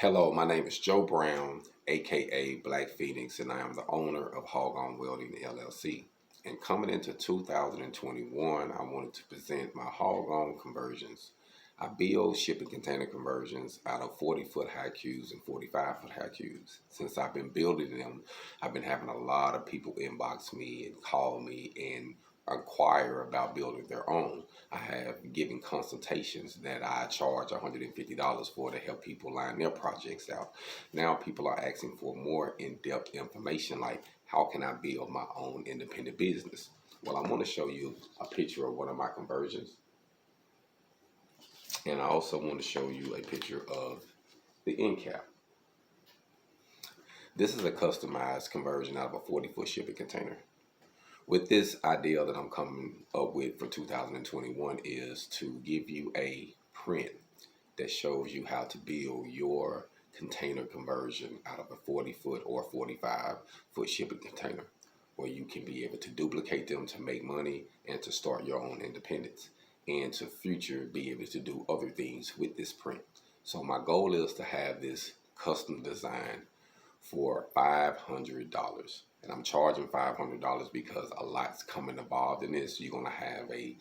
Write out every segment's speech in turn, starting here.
Hello, my name is Joe Brown, aka Black Phoenix, and I am the owner of Hog On Welding LLC. And coming into 2021, I wanted to present my Hog On conversions. I build shipping container conversions out of 40-foot high cubes and 45-foot high cubes. Since I've been building them, I've been having a lot of people inbox me and call me and inquire about building their own. I have given consultations that I charge $150 for to help people line their projects out. Now people are asking for more in-depth information like how can I build my own independent business? Well, I want to show you a picture of one of my conversions, and I also want to show you a picture of the end cap. This is a customized conversion out of a 40-foot shipping container. With this idea that I'm coming up with for 2021 is to give you a print that shows you how to build your container conversion out of a 40-foot or 45-foot shipping container, where you can be able to duplicate them to make money and to start your own independence and to future be able to do other things with this print. So my goal is to have this custom design for $500. And I'm charging $500 because a lot's coming involved in this. You're going to have a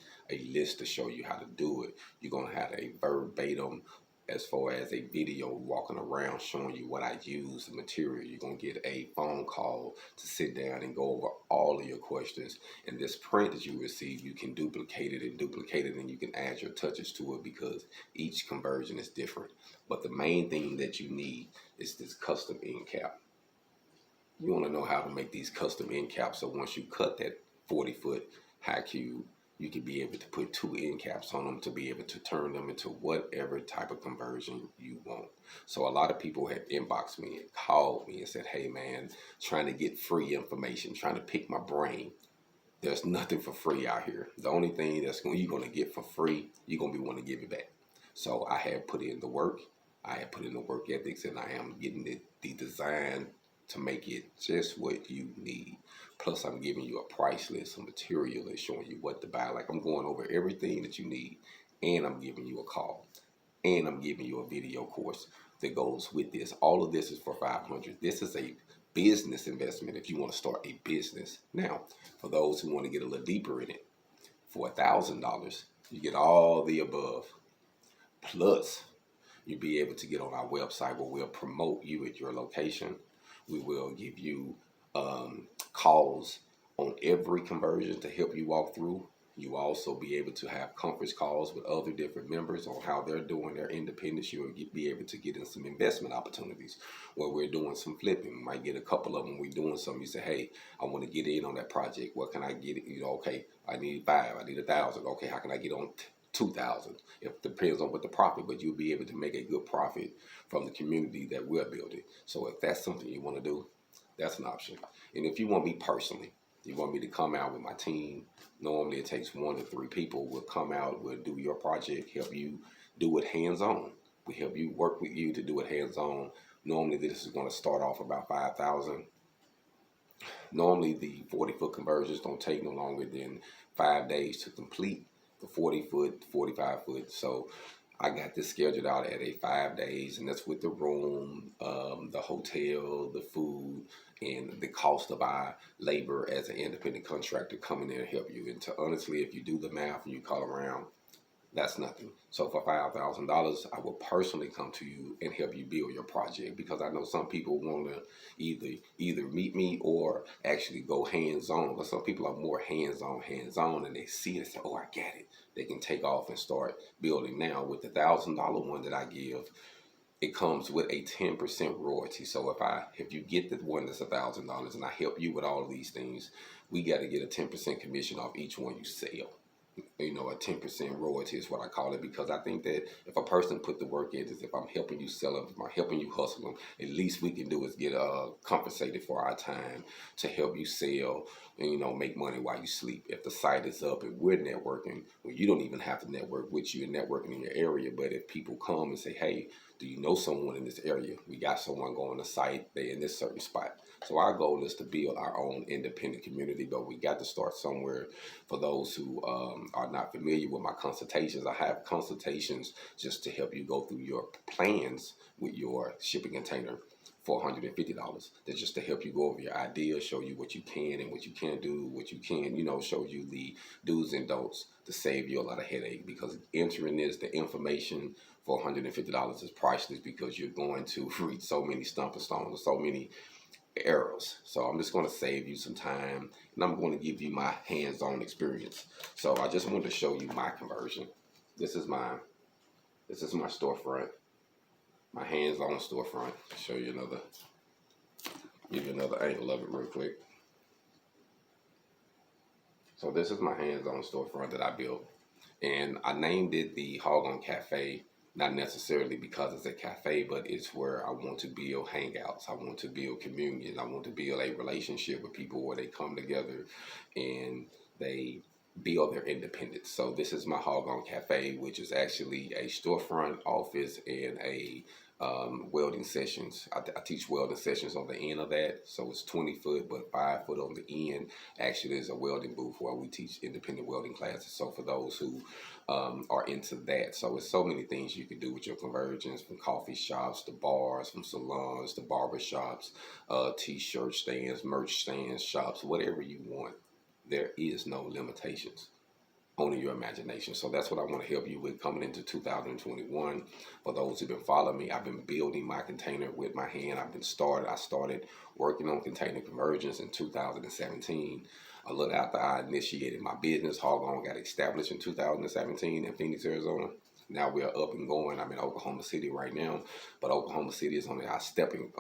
list to show you how to do it. You're going to have a verbatim as far as a video walking around showing you what I use, the material. You're going to get a phone call to sit down and go over all of your questions. And this print that you receive, you can duplicate it and you can add your touches to it because each conversion is different. But the main thing that you need is this custom end cap. You want to know how to make these custom end caps, so once you cut that 40-foot high cube, you can be able to put two end caps on them to be able to turn them into whatever type of conversion you want. So a lot of people have inboxed me and called me and said, hey man, trying to get free information, trying to pick my brain. There's nothing for free out here. The only thing you're going to get for free, you're going to be wanting to give it back. So I have put in the work, I have put in the work ethics, and I am getting the design to make it just what you need. Plus, I'm giving you a price list, some material, and showing you what to buy. Like, I'm going over everything that you need, and I'm giving you a call, and I'm giving you a video course that goes with this. All of this is for $500. This is a business investment if you want to start a business. Now, for those who want to get a little deeper in it, for $1,000, you get all the above. Plus, you'll be able to get on our website where we'll promote you at your location. We will give you calls on every conversion to help you walk through. You also be able to have conference calls with other different members on how they're doing their independence. You'll be able to get in some investment opportunities where we're doing some flipping. We might get a couple of them. We're doing something. You say, hey, I want to get in on that project. What can I get? Okay, I need 5. I need 1,000. Okay, how can I get on 2,000? It depends on what the profit, but you'll be able to make a good profit from the community that we're building. So if that's something you want to do, that's an option. And if you want me personally, you want me to come out with my team, normally it takes 1 to 3 people. We'll come out, we'll do your project, help you do it hands-on. We help you work with you to do it hands-on. Normally this is going to start off about 5,000. Normally the 40-foot conversions don't take no longer than 5 days to complete. The 40-foot, 45-foot. So I got this scheduled out at 5 days, and that's with the room, the hotel, the food, and the cost of our labor as an independent contractor coming in and help you. And honestly, if you do the math and you call around, that's nothing. So for $5,000, I will personally come to you and help you build your project, because I know some people want to either meet me or actually go hands-on. But some people are more hands-on, and they see it and say, oh, I get it. They can take off and start building. Now with the $1,000 one that I give, it comes with a 10% royalty. So if you get the one that's $1,000 and I help you with all of these things, we got to get a 10% commission off each one you sell. A 10% royalty is what I call it, because I think that if a person put the work in, if I'm helping you sell them, if I'm helping you hustle them, at least we can do is get compensated for our time to help you sell and make money while you sleep. If the site is up and we're networking, well, you don't even have to network with you and networking in your area. But if people come and say, hey, Do you know someone in this area? We got someone going to site, they in this certain spot. So our goal is to build our own independent community, but we got to start somewhere. For those who are not familiar with my consultations, I have consultations just to help you go through your plans with your shipping container for $150. That's just to help you go over your ideas, show you what you can and what you can't do, what you can, show you the do's and don'ts to save you a lot of headache. Because entering this, the information for $150 is priceless, because you're going to reach so many stumping stones, so many errors. So I'm just going to save you some time, and I'm going to give you my hands-on experience. So I just wanted to show you my conversion. This is my storefront, my hands-on storefront. Show you give you another angle of it real quick. So this is my hands-on storefront that I built, and I named it the Hog On Cafe, not necessarily because it's a cafe, but it's where I want to build hangouts. I want to build communion. I want to build a relationship with people where they come together and they build their independence. So this is my Hog On Cafe, which is actually a storefront, office, and a welding sessions. I teach welding sessions on the end of that. So it's 20 foot, but 5 foot on the end. Actually, there's a welding booth where we teach independent welding classes. So for those who are into that. So it's so many things you can do with your conversions, from coffee shops to bars, from salons to barber shops, t-shirt stands, merch stands, shops, whatever you want. There is no limitations. Owning your imagination. So that's what I want to help you with coming into 2021. For those who've been following me, I've been building my container with my hand. I started working on container conversions in 2017. A little after I initiated my business, Hog On got established in 2017 in Phoenix, Arizona. Now we are up and going. I'm in Oklahoma City right now, but Oklahoma City is only a stepping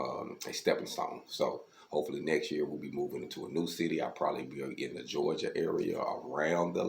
stone. So hopefully next year we'll be moving into a new city. I'll probably be in the Georgia area, around the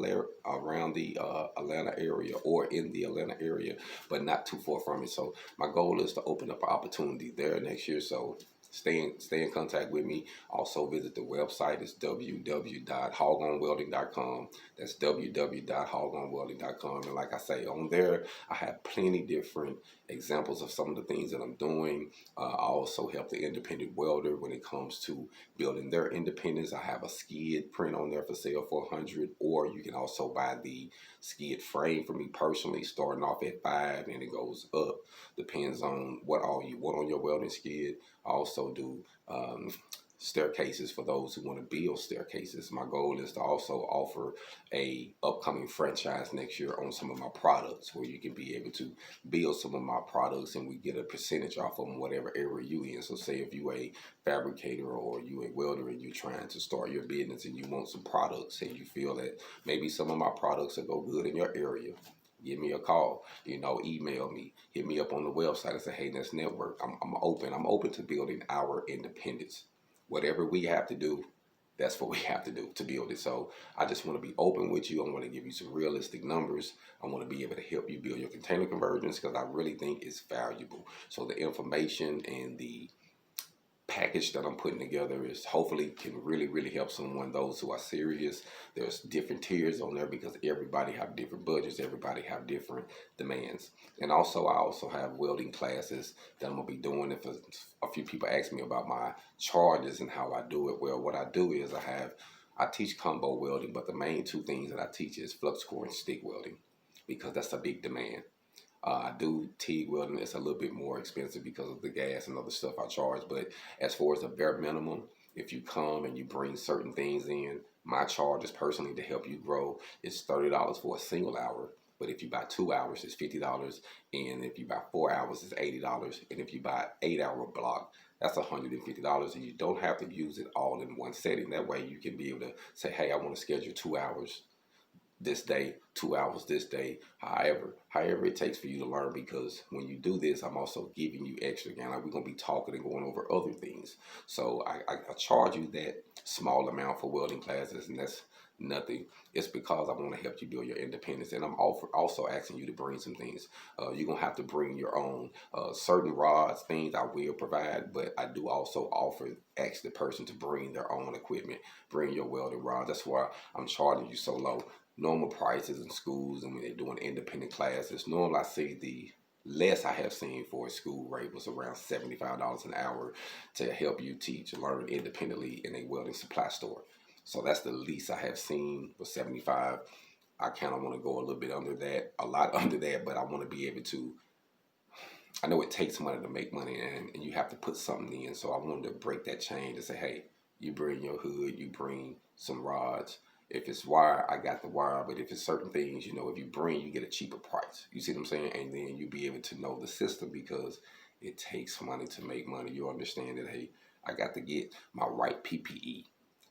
Atlanta area, or in the Atlanta area, but not too far from it. So my goal is to open up an opportunity there next year. So stay in contact with me. Also visit the website. It's www.hogonwelding.com. That's www.hogonwelding.com. And like I say, on there, I have plenty different examples of some of the things that I'm doing. I also help the independent welder when it comes to building their independence. I have a skid print on there for sale for $100, or you can also buy the skid frame for me personally, starting off at $5 and it goes up. Depends on what all you want on your welding skid. I also do staircases for those who want to build staircases. My goal is to also offer a upcoming franchise next year on some of my products, where you can be able to build some of my products and we get a percentage off of them, whatever area you in. So say if you a fabricator or you a welder and you're trying to start your business and you want some products and you feel that maybe some of my products will go good in your area, give me a call, email me, hit me up on the website and say, hey, let's network. I'm open to building our independence. Whatever we have to do, that's what we have to do to build it. So I just want to be open with you. I want to give you some realistic numbers. I want to be able to help you build your container conversions, because I really think it's valuable. So the information and the package that I'm putting together is hopefully can really help someone, those who are serious. There's different tiers on there because everybody have different budgets, everybody have different demands. And also I also have welding classes that I'm gonna be doing. If a few people ask me about my charges and how I do it, well, what I do is I teach combo welding, but the main two things that I teach is flux core and stick welding, because that's a big demand. I do TIG welding. It's a little bit more expensive because of the gas and other stuff I charge. But as far as the bare minimum, if you come and you bring certain things in, my charge is personally to help you grow. It's $30 for a single hour. But if you buy 2 hours, it's $50. And if you buy 4 hours, it's $80. And if you buy an 8-hour block, that's $150. And you don't have to use it all in one setting. That way you can be able to say, hey, I want to schedule 2 hours this day, 2 hours this day, however it takes for you to learn. Because when you do this, I'm also giving you extra again. Like, we're gonna be talking and going over other things. So I charge you that small amount for welding classes, and that's nothing. It's because I want to help you build your independence, and I'm also asking you to bring some things. You're gonna have to bring your own certain rods, things I will provide, but I do also ask the person to bring their own equipment, bring your welding rods. That's why I'm charging you so low. Normal prices in schools and when they're doing independent classes, normally I see the less I have seen for a school rate was around $75 an hour to help you teach and learn independently in a welding supply store. So that's the least I have seen was 75. I kind of want to go a little bit under that, a lot under that, but I want to be able to. I know it takes money to make money, and you have to put something in. So I wanted to break that chain to say, hey, you bring your hood, you bring some rods. If it's wire, I got the wire. But if it's certain things, you know, if you bring, you get a cheaper price. You see what I'm saying? And then you be able to know the system because it takes money to make money. You understand that, hey, I got to get my right PPE.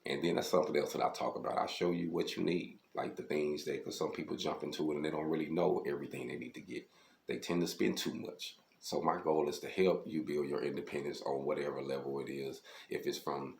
And then that's something else that I talk about. I show you what you need, like the things that, because some people jump into it and they don't really know everything they need to get. They tend to spend too much. So my goal is to help you build your independence on whatever level it is. If it's from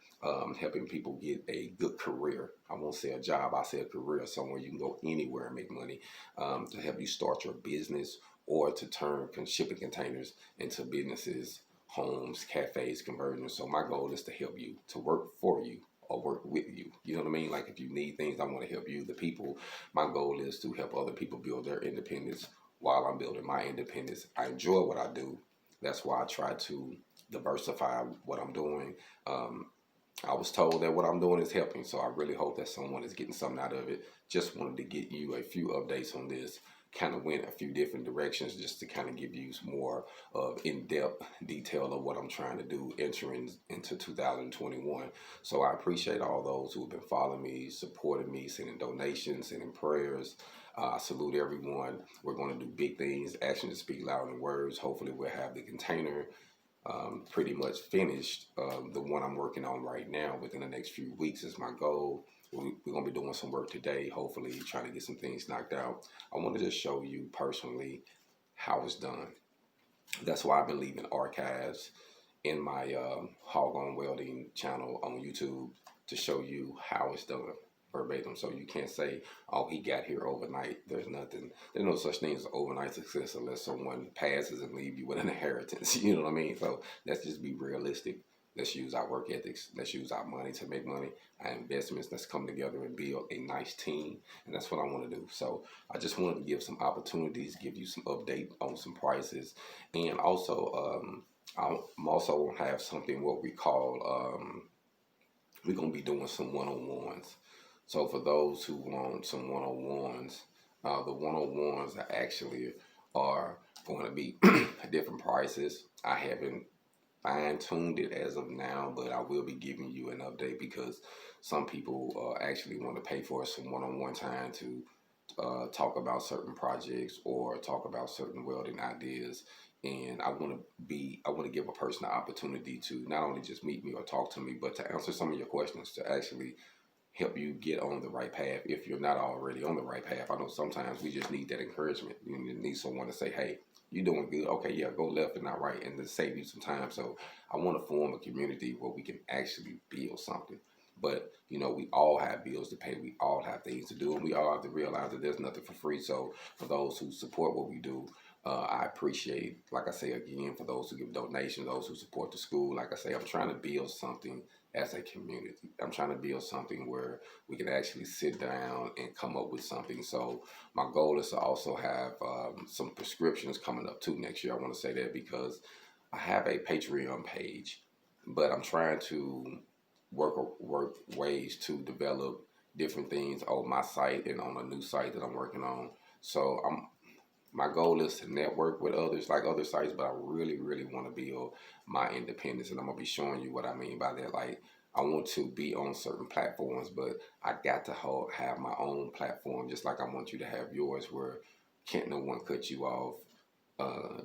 helping people get a good career, I won't say a job, I say a career somewhere you can go anywhere and make money, to help you start your business or to turn shipping containers into businesses, homes, cafes, conversions. So my goal is to help you, to work for you or work with you. You know what I mean? Like if you need things, I want to help you. The people, my goal is to help other people build their independence while I'm building my independence. I enjoy what I do. That's why I try to diversify what I'm doing. I was told that what I'm doing is helping, so I really hope that someone is getting something out of it. Just wanted to get you a few updates on this. Kind of went a few different directions just to kind of give you some more of in-depth detail of what I'm trying to do entering into 2021. So I appreciate all those who have been following me, supporting me, sending donations, sending prayers. I salute everyone. We're going to do big things. Actions speak louder than words. Hopefully we'll have the container pretty much finished. The one I'm working on right now within the next few weeks is my goal. We're going to be doing some work today, hopefully trying to get some things knocked out. I want to just show you personally how it's done. That's why I've been leaving archives in my Hog on Welding channel on YouTube to show you how it's done verbatim. So you can't say, oh, he got here overnight. There's no such thing as overnight success unless someone passes and leave you with an inheritance. You know what I mean? So let's just be realistic. Let's use our work ethics. Let's use our money to make money, our investments. Let's come together and build a nice team. And that's what I want to do. So I just wanted to give some opportunities, give you some update on some prices. And also, I'm also going to have something what we call, we're going to be doing some one-on-ones. So for those who want some one-on-ones, the one-on-ones are going to be different prices. I haven't fine-tuned it as of now, but I will be giving you an update because some people actually want to pay for some one-on-one time to talk about certain projects or talk about certain welding ideas. And I want to give a person the opportunity to not only just meet me or talk to me, but to answer some of your questions, to actually help you get on the right path if you're not already on the right path. I know sometimes we just need that encouragement. You need someone to say, hey, you're doing good. Okay, yeah, go left and not right, and to save you some time. So I want to form a community where we can actually build something. But, you know, we all have bills to pay. We all have things to do, and we all have to realize that there's nothing for free. So for those who support what we do, I appreciate, like I say again, for those who give donations, those who support the school. Like I say, I'm trying to build something as a community. I'm trying to build something where we can actually sit down and come up with something. So my goal is to also have some prescriptions coming up too next year. I want to say that because I have a Patreon page, but I'm trying to work ways to develop different things on my site and on a new site that I'm working on. So my goal is to network with others like other sites, but I really, really want to build my independence. And I'm going to be showing you what I mean by that. Like, I want to be on certain platforms, but I got to have my own platform, just like I want you to have yours, where can't no one cut you off.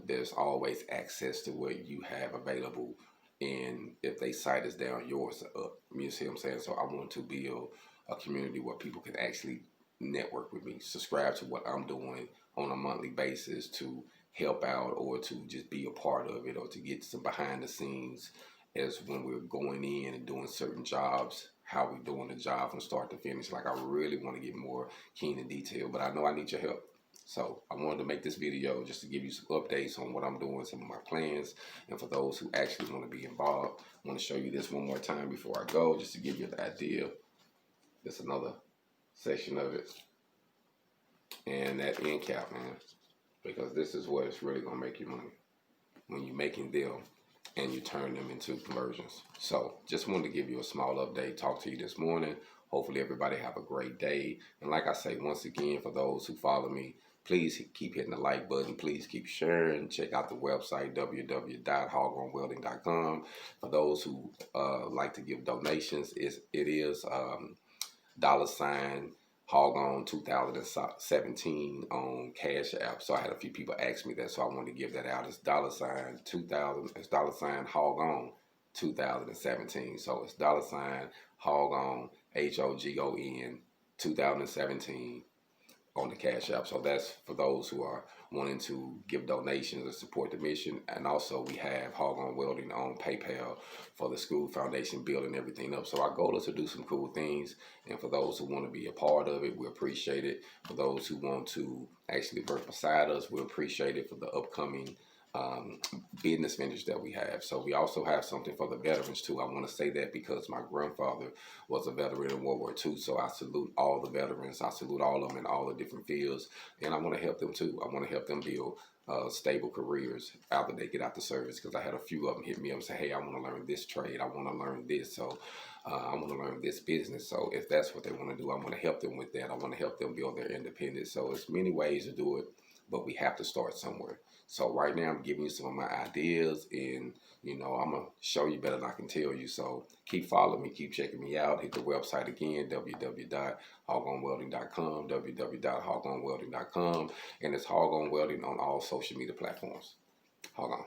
There's always access to what you have available. And if they site is down, yours are up. You see what I'm saying? So I want to build a community where people can actually network with me, subscribe to what I'm doing on a monthly basis to help out or to just be a part of it or to get some behind the scenes as when we're going in and doing certain jobs, how we're doing the job from start to finish. Like, I really want to get more keen in detail, but I know I need your help. So I wanted to make this video just to give you some updates on what I'm doing, some of my plans, and for those who actually want to be involved, I want to show you this one more time before I go, just to give you the idea. There's another section of it. And that end cap, man. because this is what is really gonna make you money when you're making them and you turn them into conversions. So just wanted to give you a small update, talk to you this morning. Hopefully everybody have a great day. And like I say, once again, for those who follow me, please keep hitting the like button. Please keep sharing. Check out the website, www.hogonwelding.com. For those who like to give donations, it is $ Hog On 2017 on Cash App. So I had a few people ask me that, so I wanted to give that out. It's $2000. It's Hog On 2017. So it's Hog On HOGON 2017 on the Cash App. So that's for those who are wanting to give donations and support the mission. And also we have Hog On Welding on PayPal for the school foundation, building everything up. So our goal is to do some cool things. And for those who want to be a part of it, we appreciate it. For those who want to actually work beside us, we appreciate it for the upcoming business ventures that we have. So we also have something for the veterans too. I want to say that because my grandfather was a veteran in World War II. So I salute all the veterans. I salute all of them in all the different fields. And I want to help them too. I want to help them build stable careers after they get out the service, because I had a few of them hit me up and say, hey, I want to learn this trade. I want to learn this. So I want to learn this business. So if that's what they want to do, I want to help them with that. I want to help them build their independence. So it's many ways to do it, but we have to start somewhere. So right now I'm giving you some of my ideas, and I'm gonna show you better than I can tell you. So keep following me, keep checking me out. Hit the website again, www.hogonwelding.com, www.hogonwelding.com, and it's Hog On Welding on all social media platforms. Hog on.